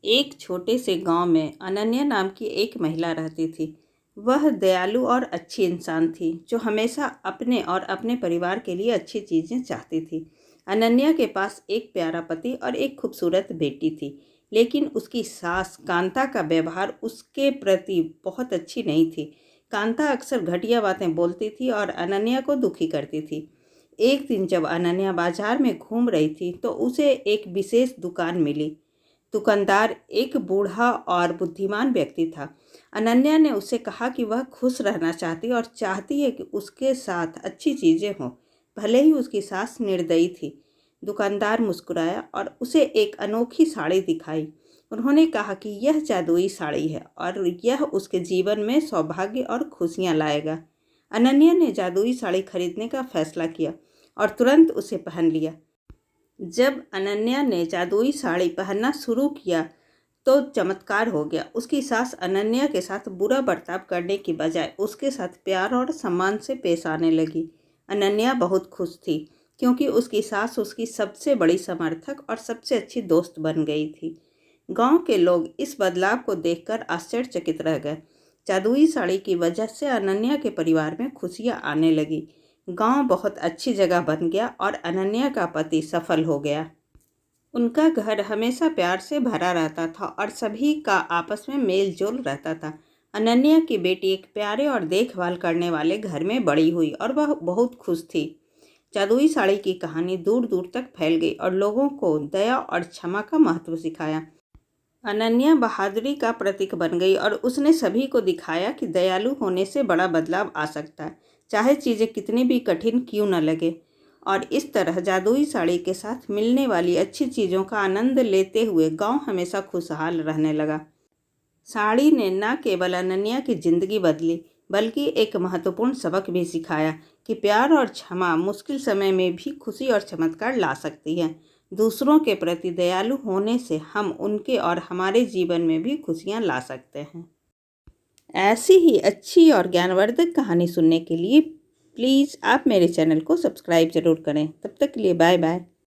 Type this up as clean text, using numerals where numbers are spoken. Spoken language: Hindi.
एक छोटे से गांव में अनन्या नाम की एक महिला रहती थी। वह दयालु और अच्छी इंसान थी जो हमेशा अपने और अपने परिवार के लिए अच्छी चीज़ें चाहती थी। अनन्या के पास एक प्यारा पति और एक खूबसूरत बेटी थी, लेकिन उसकी सास कांता का व्यवहार उसके प्रति बहुत अच्छी नहीं थी। कांता अक्सर घटिया बातें बोलती थी और अनन्या को दुखी करती थी। एक दिन जब अनन्या बाजार में घूम रही थी तो उसे एक विशेष दुकान मिली। दुकानदार एक बूढ़ा और बुद्धिमान व्यक्ति था। अनन्या ने उससे कहा कि वह खुश रहना चाहती और चाहती है कि उसके साथ अच्छी चीज़ें हों, भले ही उसकी सास निर्दयी थी। दुकानदार मुस्कुराया और उसे एक अनोखी साड़ी दिखाई। उन्होंने कहा कि यह जादुई साड़ी है और यह उसके जीवन में सौभाग्य और खुशियाँ लाएगा। अनन्या ने जादुई साड़ी खरीदने का फैसला किया और तुरंत उसे पहन लिया। जब अनन्या ने जादुई साड़ी पहनना शुरू किया तो चमत्कार हो गया। उसकी सास अनन्या के साथ बुरा बर्ताव करने की बजाय उसके साथ प्यार और सम्मान से पेश आने लगी। अनन्या बहुत खुश थी क्योंकि उसकी सास उसकी सबसे बड़ी समर्थक और सबसे अच्छी दोस्त बन गई थी। गांव के लोग इस बदलाव को देखकर आश्चर्यचकित रह गए। जादुई साड़ी की वजह से अनन्या के परिवार में खुशियां आने लगी। गांव बहुत अच्छी जगह बन गया और अनन्या का पति सफल हो गया। उनका घर हमेशा प्यार से भरा रहता था और सभी का आपस में मेल जोल रहता था। अनन्या की बेटी एक प्यारे और देखभाल करने वाले घर में बड़ी हुई और वह बहुत खुश थी। जादुई साड़ी की कहानी दूर दूर तक फैल गई और लोगों को दया और क्षमा का महत्व सिखाया। अनन्या बहादुरी का प्रतीक बन गई और उसने सभी को दिखाया कि दयालु होने से बड़ा बदलाव आ सकता है, चाहे चीज़ें कितनी भी कठिन क्यों न लगे। और इस तरह जादुई साड़ी के साथ मिलने वाली अच्छी चीज़ों का आनंद लेते हुए गांव हमेशा खुशहाल रहने लगा। साड़ी ने न केवल अनन्या की जिंदगी बदली, बल्कि एक महत्वपूर्ण सबक भी सिखाया कि प्यार और क्षमा मुश्किल समय में भी खुशी और चमत्कार ला सकती है। दूसरों के प्रति दयालु होने से हम उनके और हमारे जीवन में भी खुशियाँ ला सकते हैं। ऐसी ही अच्छी और ज्ञानवर्धक कहानी सुनने के लिए प्लीज़ आप मेरे चैनल को सब्सक्राइब ज़रूर करें। तब तक के लिए बाय बाय।